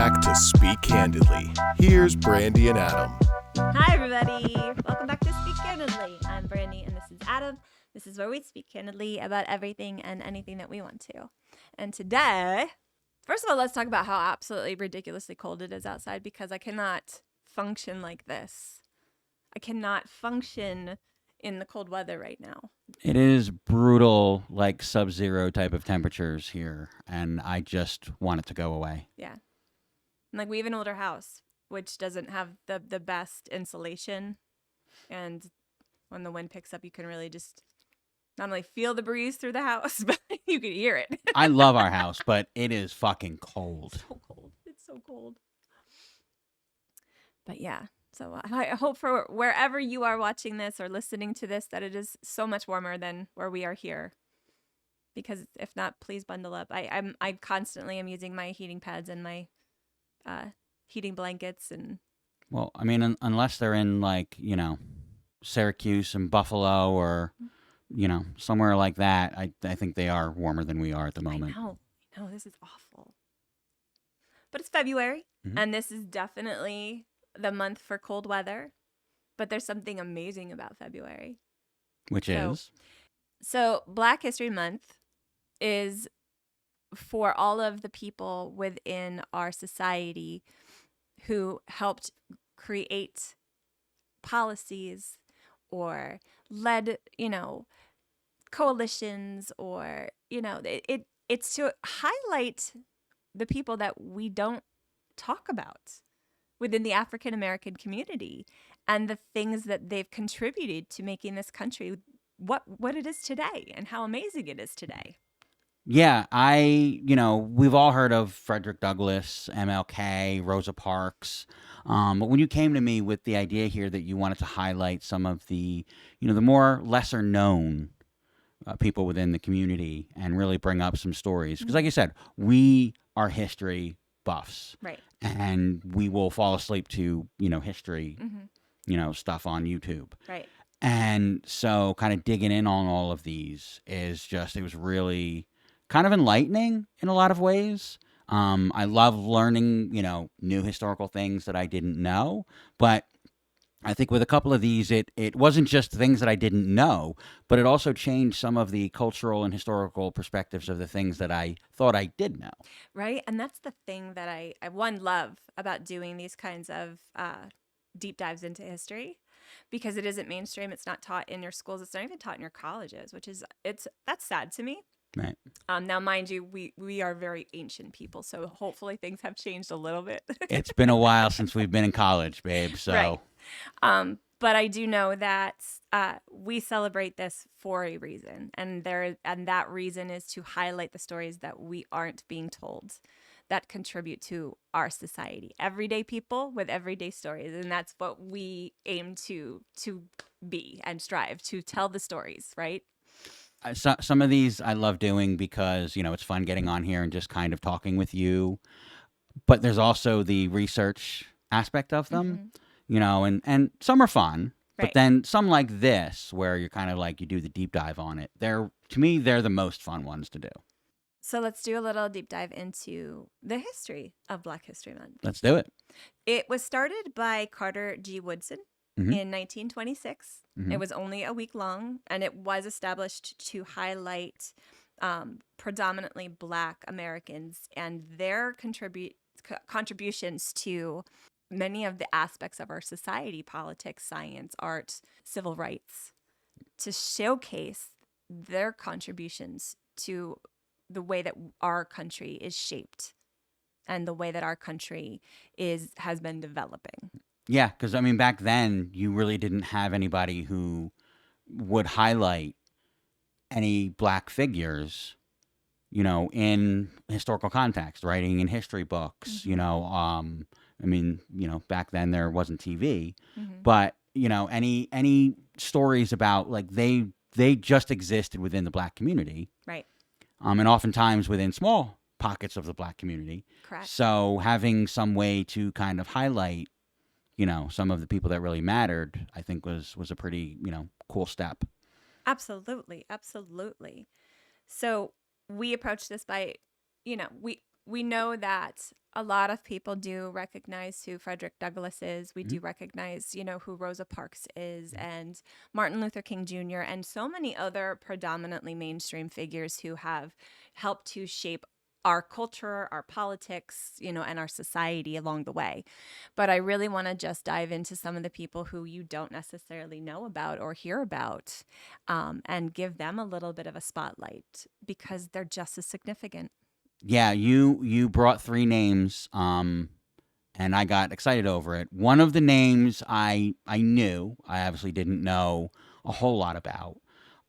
back to Speak Candidly. Here's Brandy and Adam. Hi, everybody. Welcome back to Speak Candidly. I'm Brandy, and this is Adam. This is where we speak candidly about everything and anything that we want to. And today, first of all, let's talk about how absolutely ridiculously cold it is outside, because I cannot function like this. I cannot function in the cold weather right now. It is brutal, like sub-zero type of temperatures here, and I just want it to go away. Yeah. And like, we have an older house, which doesn't have the best insulation. And when the wind picks up, you can really just not only feel the breeze through the house, but you can hear it. I love our house, but it is fucking cold. So cold. It's so cold. But yeah, so I hope for wherever you are watching this or listening to this that it is so much warmer than where we are here. Because if not, please bundle up. I constantly am using my heating pads and my heating blankets and. Well, I mean, unless they're in like, Syracuse and Buffalo or, somewhere like that, I think they are warmer than we are at the moment. I know, this is awful. But it's February, and this is definitely the month for cold weather. But there's something amazing about February. Which is? So Black History Month is for all of the people within our society who helped create policies or led, coalitions or, it's to highlight the people that we don't talk about within the African American community and the things that they've contributed to making this country what it is today and how amazing it is today. Yeah, we've all heard of Frederick Douglass, MLK, Rosa Parks. But when you came to me with the idea here that you wanted to highlight some of the, the more lesser known people within the community and really bring up some stories. Because like you said, we are history buffs. Right. And we will fall asleep to, history, stuff on YouTube. Right. And so kind of digging in on all of these it was really kind of enlightening in a lot of ways. I love learning, new historical things that I didn't know. But I think with a couple of these, it wasn't just things that I didn't know, but it also changed some of the cultural and historical perspectives of the things that I thought I did know. Right. And that's the thing that I love about doing these kinds of deep dives into history, because it isn't mainstream. It's not taught in your schools. It's not even taught in your colleges, that's sad to me. Right. Now, mind you, we are very ancient people, so hopefully things have changed a little bit. It's been a while since we've been in college, babe. So, right. But I do know that we celebrate this for a reason, and that reason is to highlight the stories that we aren't being told, that contribute to our society. Everyday people with everyday stories, and that's what we aim to be and strive to tell the stories, right? Some of these I love doing because, it's fun getting on here and just kind of talking with you. But there's also the research aspect of them, and some are fun. Right. But then some like this, where you're kind of like, you do the deep dive on it. To me, they're the most fun ones to do. So let's do a little deep dive into the history of Black History Month. Let's do it. It was started by Carter G. Woodson in 1926. It was only a week long, and it was established to highlight predominantly Black Americans and their contributions to many of the aspects of our society: politics, science, art, civil rights, to showcase their contributions to the way that our country is shaped and the way that our country has been developing. Yeah, because, back then, you really didn't have anybody who would highlight any Black figures, in historical context, writing in history books, back then there wasn't TV, but, any stories about, like, they just existed within the Black community. Right. And oftentimes within small pockets of the Black community. Correct. So having some way to kind of highlight, some of the people that really mattered, I think was a pretty, cool step. Absolutely. So we approach this by, we know that A lot of people do recognize who Frederick Douglass is. We do recognize, who Rosa Parks is and Martin Luther King Jr. and so many other predominantly mainstream figures who have helped to shape our culture, our politics, and our society along the way. But I really want to just dive into some of the people who you don't necessarily know about or hear about, and give them a little bit of a spotlight because they're just as significant. Yeah, you brought three names, and I got excited over it. One of the names I knew, I obviously didn't know a whole lot about.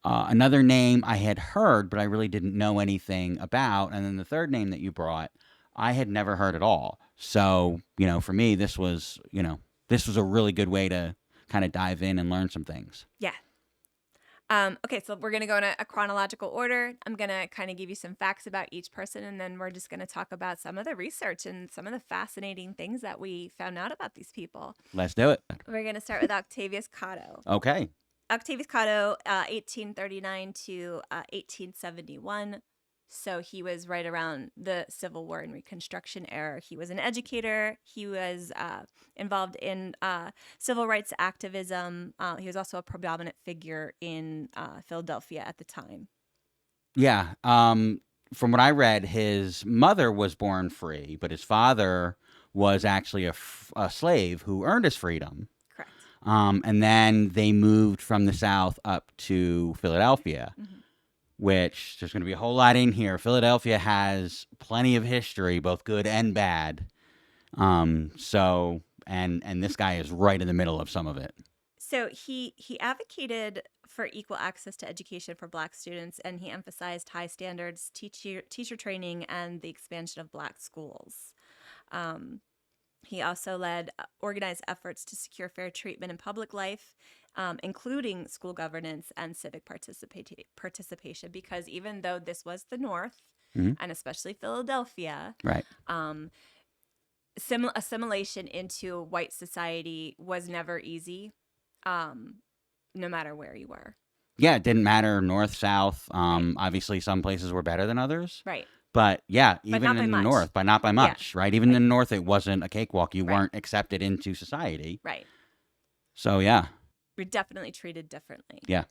Another name I had heard, but I really didn't know anything about. And then the third name that you brought, I had never heard at all. So, for me, this was a really good way to kind of dive in and learn some things. Yeah. Okay, so we're going to go in a chronological order. I'm going to kind of give you some facts about each person, and then we're just going to talk about some of the research and some of the fascinating things that we found out about these people. Let's do it. We're going to start with Octavius Catto. Okay. Octavius Catto, 1839 to 1871. So he was right around the Civil War and Reconstruction era. He was an educator. He was involved in civil rights activism. He was also a predominant figure in Philadelphia at the time. Yeah. From what I read, his mother was born free, but his father was actually a slave who earned his freedom. Correct. And then they moved from the South up to Philadelphia. Mm-hmm. Which there's going to be a whole lot in here. Philadelphia has plenty of history, both good and bad. So this guy is right in the middle of some of it. So he advocated for equal access to education for Black students, and he emphasized high standards, teacher training, and the expansion of Black schools. He also led organized efforts to secure fair treatment in public life, including school governance and civic participation, because even though this was the North, Mm-hmm. and especially Philadelphia, Right. Assimilation into white society was never easy, no matter where you were. Yeah, it didn't matter north, south. Right. Obviously, some places were better than others. Right. But yeah, But even not by in the much. north, but not by much, right? Even Right. in the north, it wasn't a cakewalk. You Right. weren't accepted into society. Right. So yeah. We're definitely treated differently. Yeah.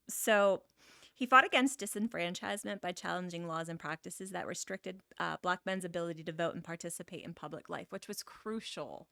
So he fought against disenfranchisement by challenging laws and practices that restricted Black men's ability to vote and participate in public life, which was crucial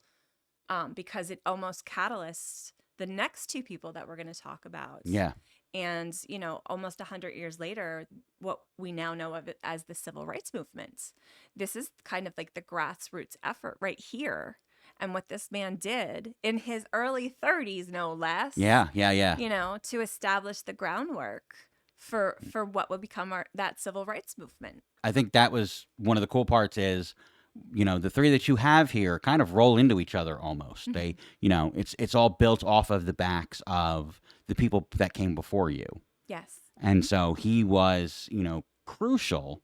because it almost catalyzed the next two people that we're going to talk about. Yeah. And, almost 100 years later, what we now know of it as the civil rights movement. This is kind of like the grassroots effort right here. And what this man did in his early 30s, no less. Yeah. To establish the groundwork for what would become that civil rights movement. I think that was one of the cool parts is, the three that you have here kind of roll into each other almost. Mm-hmm. They, it's all built off of the backs of the people that came before you. Yes. And so he was, crucial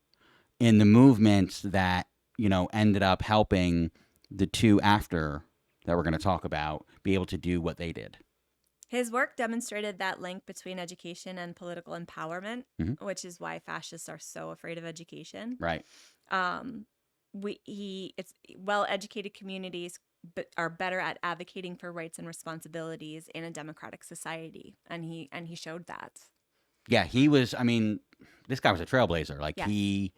in the movements that, ended up helping the two after that we're going to talk about be able to do what they did. His work demonstrated that link between education and political empowerment, Mm-hmm. which is why fascists are so afraid of education. Right. It's well-educated communities are better at advocating for rights and responsibilities in a democratic society, and he showed that. Yeah, he was. I mean, this guy was a trailblazer. Like Yes. he,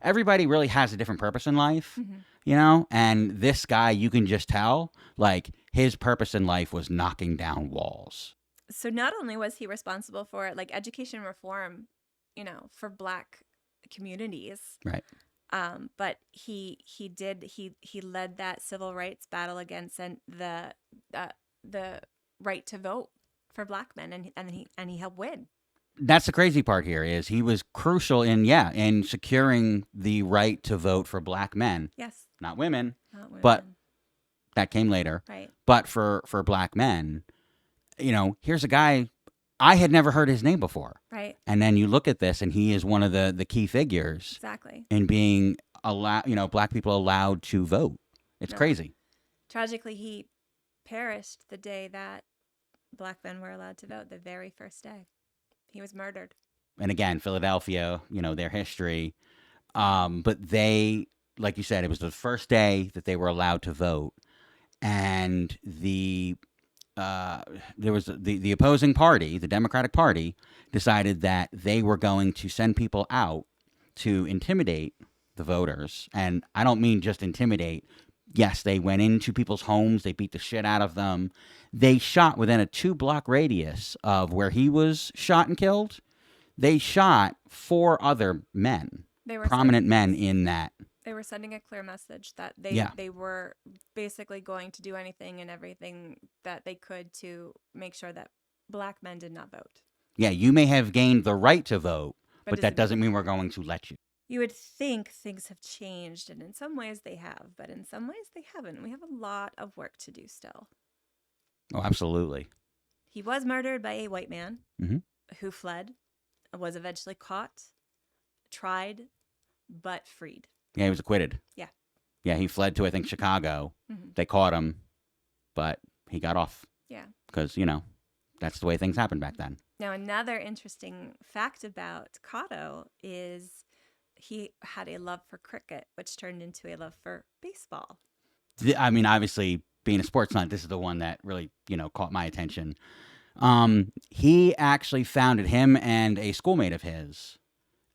everybody really has a different purpose in life, Mm-hmm. and this guy, you can just tell, like his purpose in life was knocking down walls. So not only was he responsible for education reform, for Black communities, Right. But he led that civil rights battle against the right to vote for Black men, and he helped win. That's the crazy part here is he was crucial in securing the right to vote for Black men, Yes, not women. not women. But that came later. Right. But for Black men, here's a guy I had never heard his name before. Right. And then you look at this, and he is one of the key figures Exactly. in being Black people allowed to vote. It's No. crazy. Tragically, he perished the day that Black men were allowed to vote, the very first day. He was murdered. And again, Philadelphia, their history. But they, like you said, it was the first day that they were allowed to vote, and there was the opposing party, the Democratic Party, decided that they were going to send people out to intimidate the voters. And I don't mean just intimidate. Yes, they went into people's homes. They beat the shit out of them. They shot within a 2-block radius of where he was shot and killed. They shot 4 other men, prominent men in that. They were sending a clear message that they were basically going to do anything and everything that they could to make sure that black men did not vote. Yeah, you may have gained the right to vote, but that doesn't mean we're going to let you. You would think things have changed, and in some ways they have, but in some ways they haven't. We have a lot of work to do still. Oh, absolutely. He was murdered by a white man who fled, was eventually caught, tried, but freed. Yeah, he was acquitted. Yeah. Yeah, he fled to, I think, Chicago. They caught him, but he got off. Yeah. Because, that's the way things happened back then. Now, another interesting fact about Catto is he had a love for cricket, which turned into a love for baseball. I mean, obviously, being a sports nut, this is the one that really, caught my attention. He actually founded, him and a schoolmate of his,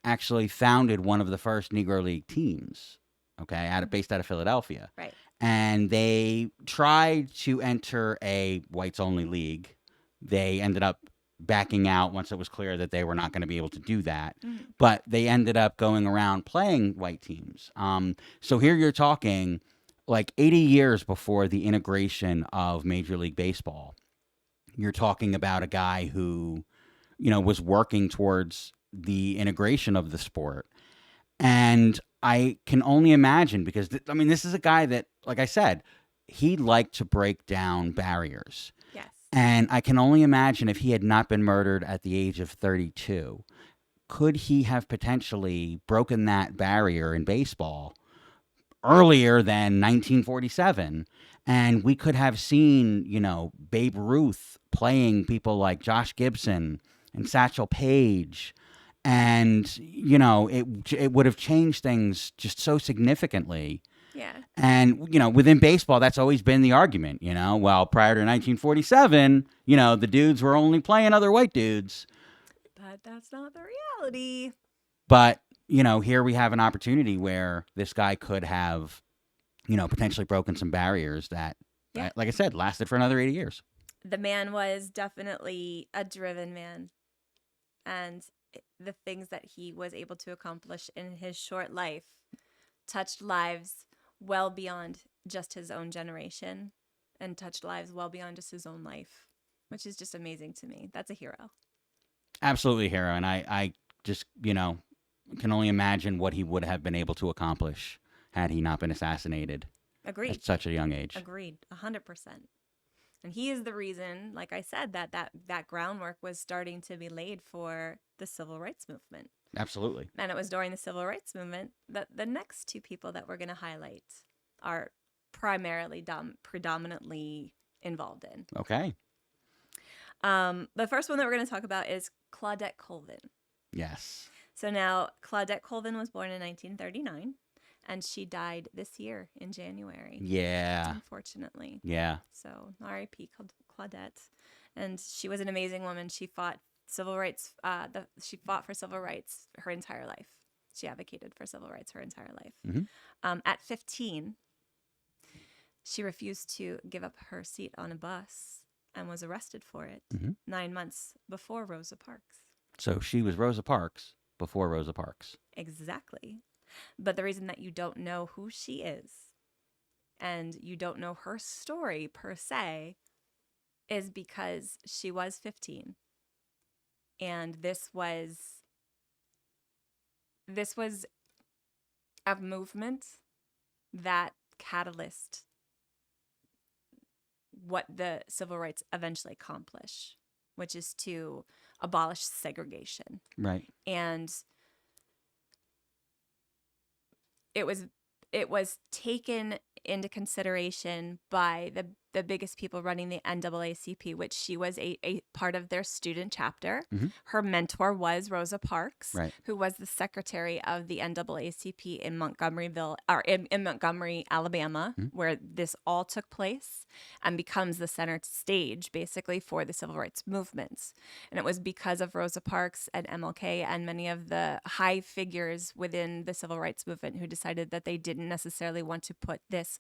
actually founded one of the first Negro League teams, based out of Philadelphia. Right. And they tried to enter a whites-only league. They ended up backing out once it was clear that they were not going to be able to do that. But they ended up going around playing white teams. So here you're talking like 80 years before the integration of Major League Baseball. You're talking about a guy who, was working towards the integration of the sport. And I can only imagine because, this is a guy that, like I said, he liked to break down barriers. Yes. And I can only imagine if he had not been murdered at the age of 32, could he have potentially broken that barrier in baseball earlier than 1947? And we could have seen, Babe Ruth playing people like Josh Gibson and Satchel Paige. And, it would have changed things just so significantly. Yeah. And, within baseball, that's always been the argument, well, prior to 1947, the dudes were only playing other white dudes. But that's not the reality. But, here we have an opportunity where this guy could have, potentially broken some barriers that, like I said, lasted for another 80 years. The man was definitely a driven man. And the things that he was able to accomplish in his short life touched lives well beyond just his own generation and touched lives well beyond just his own life, which is just amazing to me. That's a hero. Absolutely a hero. And I just, can only imagine what he would have been able to accomplish had he not been assassinated. Agreed. At such a young age. Agreed. 100%. And he is the reason, like I said, that groundwork was starting to be laid for the civil rights movement. Absolutely. And it was during the civil rights movement that the next 2 people that we're going to highlight are primarily predominantly involved in. Okay. The first one that we're going to talk about is Claudette Colvin. Yes. So now Claudette Colvin was born in 1939. And she died this year in January. Yeah. Unfortunately. Yeah. So R.I.P. Claudette. And she was an amazing woman. She fought civil rights. She fought for civil rights her entire life. She advocated for civil rights her entire life. At 15, she refused to give up her seat on a bus and was arrested for it 9 months before Rosa Parks. So she was Rosa Parks before Rosa Parks. Exactly. But the reason that you don't know who she is and you don't know her story per se is because she was 15. And this was a movement that catalyzed what the civil rights eventually accomplish, which is to abolish segregation. Right. And it was taken into consideration by the biggest people running the NAACP, which she was a part of their student chapter. Mm-hmm. Her mentor was Rosa Parks, Right. who was the secretary of the NAACP in Montgomeryville, or in Montgomery, Alabama, Mm-hmm. where this all took place and becomes the center stage, basically, for the civil rights movements. And it was because of Rosa Parks and MLK and many of the high figures within the civil rights movement who decided that they didn't necessarily want to put this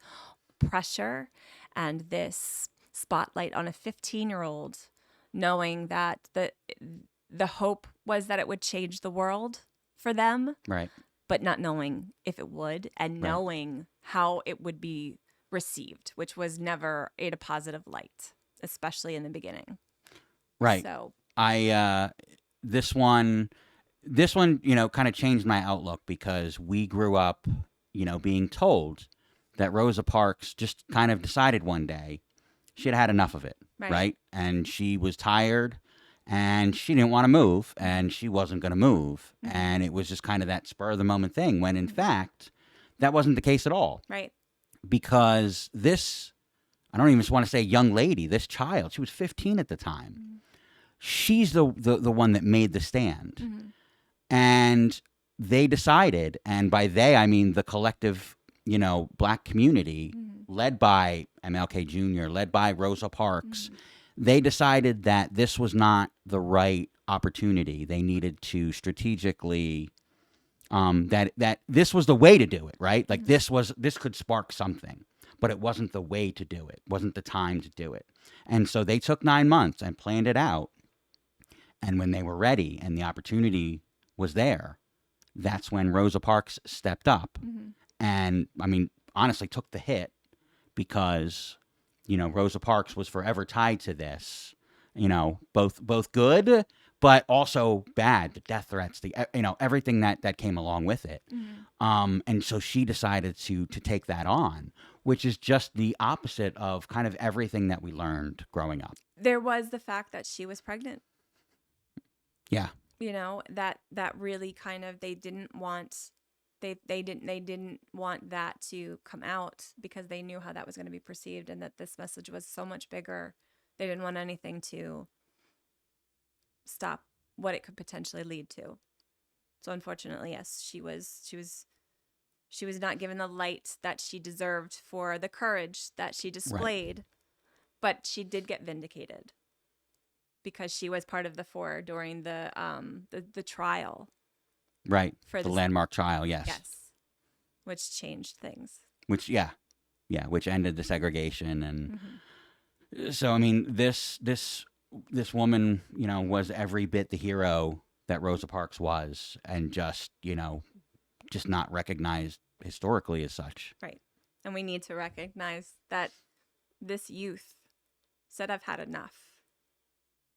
pressure and this spotlight on a 15-year-old, knowing that the hope was that it would change the world for them, Right. but not knowing if it would, and Right. knowing how it would be received, which was never in a positive light, especially in the beginning. Right. So This one, kind of changed my outlook, because we grew up, being told that Rosa Parks just kind of decided one day she had had enough of it, right? And she was tired, and she didn't want to move, and she wasn't going to move. Mm-hmm. And it was just kind of that spur of the moment thing, when in fact, that wasn't the case at all. Right. Because this, I don't even want to say young lady, this child, she was 15 at the time. Mm-hmm. She's the one that made the stand. Mm-hmm. And they decided, and by they, I mean the collective, Black community, Mm-hmm. led by MLK Jr., led by Rosa Parks, Mm-hmm. they decided that this was not the right opportunity. They needed to strategically, that this was the way to do it, right? Like Mm-hmm. this could spark something, but it wasn't the way to do it. Wasn't the time to do it. And so they took 9 months and planned it out. And when they were ready and the opportunity was there, that's when Rosa Parks stepped up. Mm-hmm. And, I mean, honestly took the hit, because, Rosa Parks was forever tied to this, both good, but also bad, the death threats, everything that came along with it. Mm-hmm. And so she decided to take that on, which is just the opposite of kind of everything that we learned growing up. There was the fact that she was pregnant. Yeah. That really kind of, they didn't want that to come out, because they knew how that was going to be perceived, and that this message was so much bigger. They didn't want anything to stop what it could potentially lead to. So unfortunately, yes, she was not given the light that she deserved for the courage that she displayed. Right. But she did get vindicated, because she was part of the 4 during the trial. Right. For the landmark trial, yes. Yes. Which changed things. Which ended the segregation. And Mm-hmm. so, I mean, this woman, was every bit the hero that Rosa Parks was, and just not recognized historically as such. Right. And we need to recognize that this youth said, "I've had enough."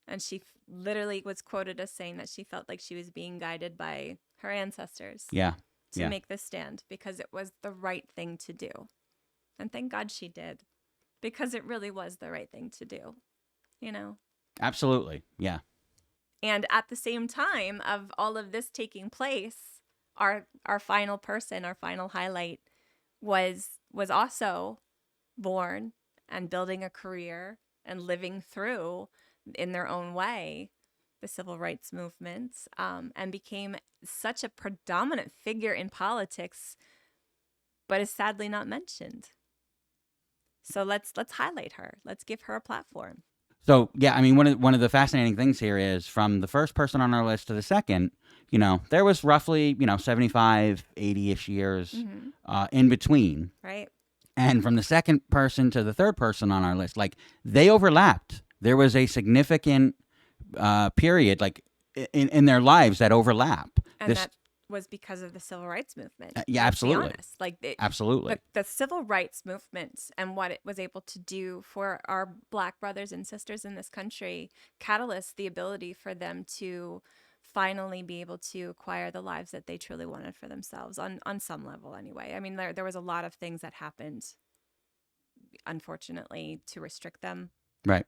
And she literally was quoted as saying that she felt like she was being guided by her ancestors to make this stand, because it was the right thing to do. And thank God she did, because it really was the right thing to do, Absolutely, yeah. And at the same time of all of this taking place, our final person, our final highlight was also born and building a career and living through, in their own way, the civil rights movement, and became such a predominant figure in politics, but is sadly not mentioned. So let's highlight her. Let's give her a platform. So, yeah, I mean, one of the fascinating things here is, from the first person on our list to the second, there was roughly, 75, 80-ish years in between. Right. And from the second person to the third person on our list, like, they overlapped. There was a significant period, like, in their lives that overlap. And that was because of the civil rights movement. Yeah, absolutely. Let's be honest. Absolutely. The civil rights movement and what it was able to do for our Black brothers and sisters in this country catalyzed the ability for them to finally be able to acquire the lives that they truly wanted for themselves, on some level anyway. I mean, there was a lot of things that happened, unfortunately, to restrict them. Right.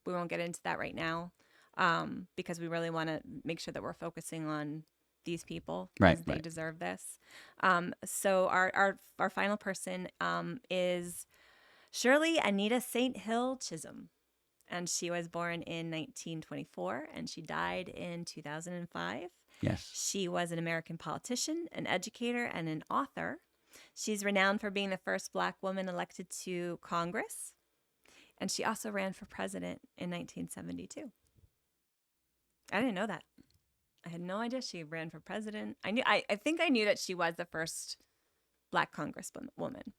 We won't get into that right now, because we really want to make sure that we're focusing on these people Right, because they right. deserve this. So our final person is Shirley Anita St. Hill Chisholm. And she was born in 1924 and she died in 2005. Yes. She was an American politician, an educator, and an author. She's renowned for being the first Black woman elected to Congress. And she also ran for president in 1972. I didn't know that. I had no idea she ran for president. I think I knew that she was the first Black congresswoman.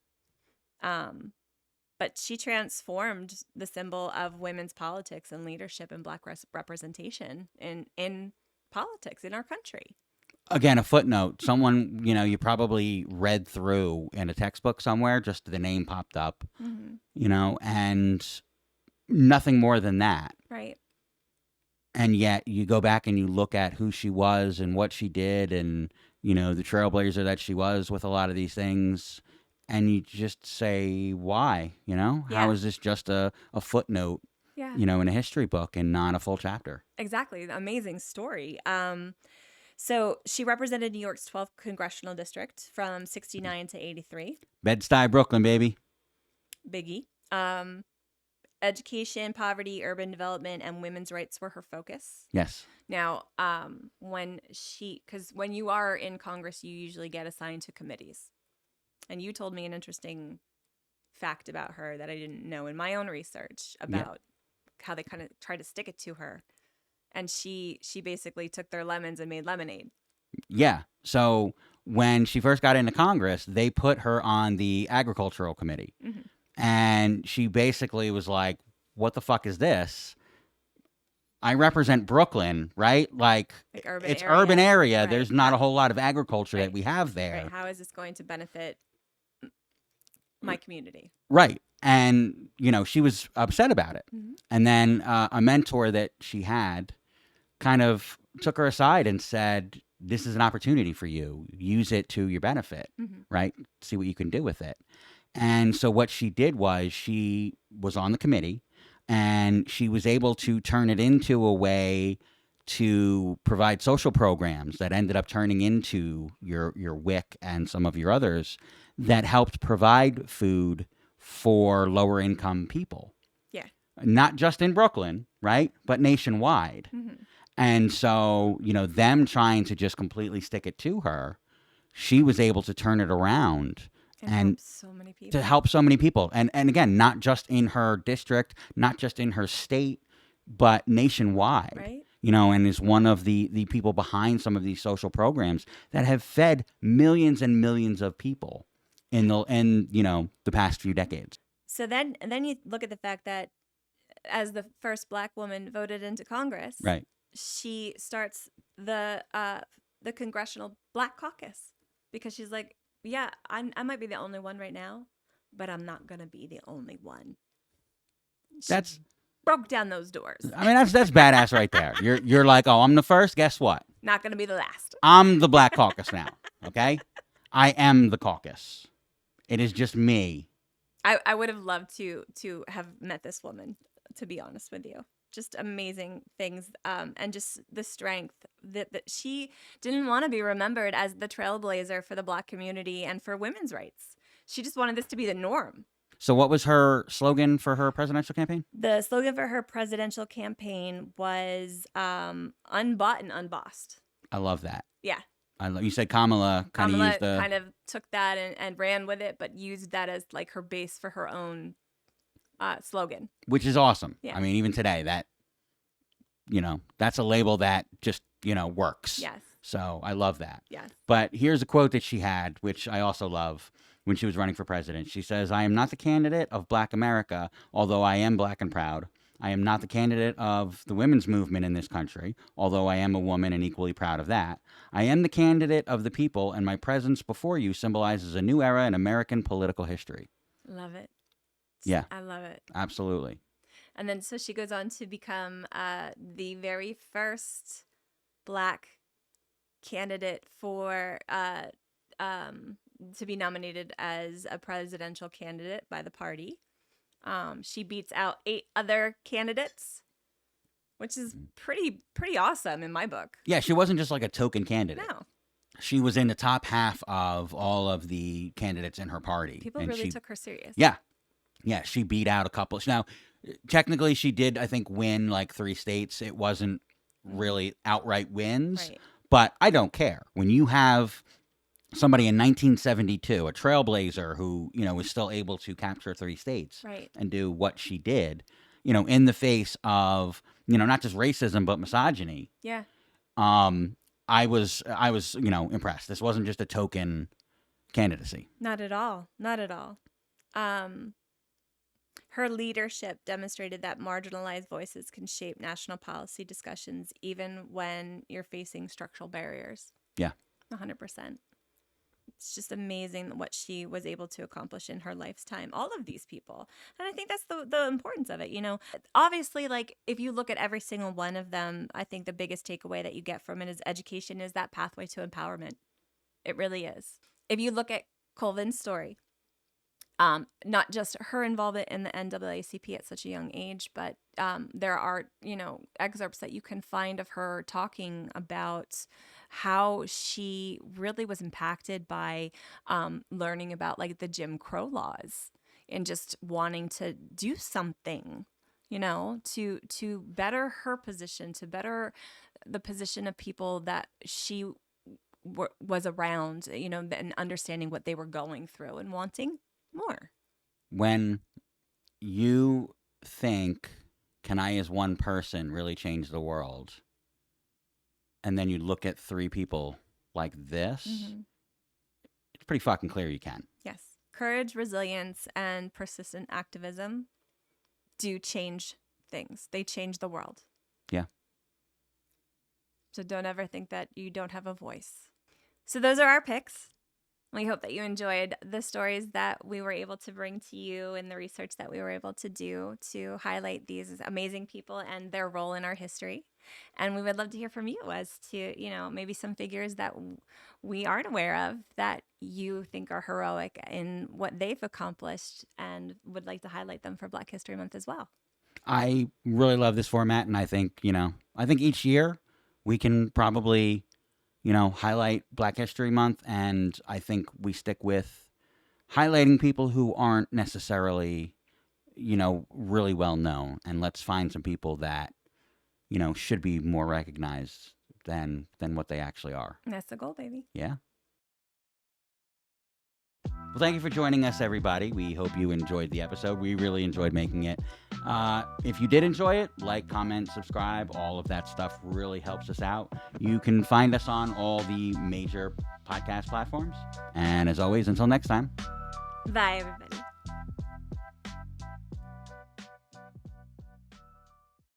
But she transformed the symbol of women's politics and leadership and Black representation in politics in our country. Again, a footnote. Someone, you probably read through in a textbook somewhere, just the name popped up, and nothing more than that. Right. And yet you go back and you look at who she was and what she did and, the trailblazer that she was with a lot of these things. And you just say, why? How is this just a footnote, in a history book and not a full chapter? Exactly. Amazing story. So she represented New York's 12th congressional district from 69 to 83. Bed-Stuy, Brooklyn, baby. Biggie. Education, poverty, urban development, and women's rights were her focus. Yes. Now, because when you are in Congress, you usually get assigned to committees. And you told me an interesting fact about her that I didn't know in my own research about how they kind of tried to stick it to her. And she basically took their lemons and made lemonade. Yeah. So when she first got into Congress, they put her on the agricultural committee. Mm-hmm. And she basically was like, what the fuck is this? I represent Brooklyn, right? Like it's urban area. Right. There's not a whole lot of agriculture that we have there. Right. How is this going to benefit my community? Right. And, she was upset about it. Mm-hmm. And then a mentor that she had kind of took her aside and said, this is an opportunity for you. Use it to your benefit, right? See what you can do with it. And so what she did was she was on the committee and she was able to turn it into a way to provide social programs that ended up turning into your WIC and some of your others that helped provide food for lower income people. Yeah. Not just in Brooklyn, right? But nationwide. Mm-hmm. And so, them trying to just completely stick it to her, she was able to turn it around and help so many people. To help so many people. And again, not just in her district, not just in her state, but nationwide. Right. And is one of the people behind some of these social programs that have fed millions and millions of people in the past few decades. So then you look at the fact that as the first Black woman voted into Congress, right, she starts the Congressional Black Caucus because she's like, yeah, I might be the only one right now, but I'm not gonna be the only one. She broke down those doors. I mean, that's badass right there. You're like, oh, I'm the first. Guess what? Not gonna be the last. I'm the Black Caucus now. Okay, I am the caucus. It is just me. I would have loved to have met this woman, to be honest with you. Just amazing things, and just the strength that she didn't want to be remembered as the trailblazer for the Black community and for women's rights. She just wanted this to be the norm. So what was her slogan for her presidential campaign? The slogan for her presidential campaign was unbought and unbossed. I love that. Yeah. You said Kamala kind of took that and ran with it, but used that as like her base for her own slogan. Which is awesome. Yeah. I mean, even today, that, that's a label that just, works. Yes. So I love that. Yes. But here's a quote that she had, which I also love when she was running for president. She says, I am not the candidate of Black America, although I am Black and proud. I am not the candidate of the women's movement in this country, although I am a woman and equally proud of that. I am the candidate of the people, and my presence before you symbolizes a new era in American political history. Love it. Yeah. I love it. Absolutely. And then so she goes on to become the very first Black candidate for to be nominated as a presidential candidate by the party. She beats out 8 other candidates which is pretty awesome in my book. Yeah, she wasn't just like a token candidate. No. She was in the top half of all of the candidates in her party. People really took her serious. Yeah. Yeah, she beat out a couple. Now, technically, she did, I think, win like 3 states. It wasn't really outright wins, Right. but I don't care. When you have somebody in 1972, a trailblazer who, was still able to capture 3 states Right. and do what she did, in the face of, not just racism, but misogyny. Yeah. I was impressed. This wasn't just a token candidacy. Not at all. Not at all. Her leadership demonstrated that marginalized voices can shape national policy discussions even when you're facing structural barriers. Yeah. 100%. It's just amazing what she was able to accomplish in her lifetime. All of these people. And I think that's the importance of it, Obviously, like, if you look at every single one of them, I think the biggest takeaway that you get from it is education is that pathway to empowerment. It really is. If you look at Colvin's story, not just her involvement in the NAACP at such a young age, but there are, excerpts that you can find of her talking about how she really was impacted by learning about like the Jim Crow laws and just wanting to do something, to better her position, to better the position of people that she was around, and understanding what they were going through and wanting more. When you think, can I as one person really change the world? And then you look at 3 people like this, it's pretty fucking clear you can. Yes. Courage, resilience, and persistent activism do change things. They change the world. Yeah. So don't ever think that you don't have a voice. So those are our picks. We hope that you enjoyed the stories that we were able to bring to you and the research that we were able to do to highlight these amazing people and their role in our history. And we would love to hear from you as to, maybe some figures that we aren't aware of that you think are heroic in what they've accomplished and would like to highlight them for Black History Month as well. I really love this format, and I think, each year we can probably highlight Black History Month, and I think we stick with highlighting people who aren't necessarily, really well known, and let's find some people that, should be more recognized than what they actually are. And that's the goal, baby. Yeah. Well, thank you for joining us, everybody. We hope you enjoyed the episode. We really enjoyed making it. If you did enjoy it, like, comment, subscribe. All of that stuff really helps us out. You can find us on all the major podcast platforms. And as always, until next time. Bye, everybody.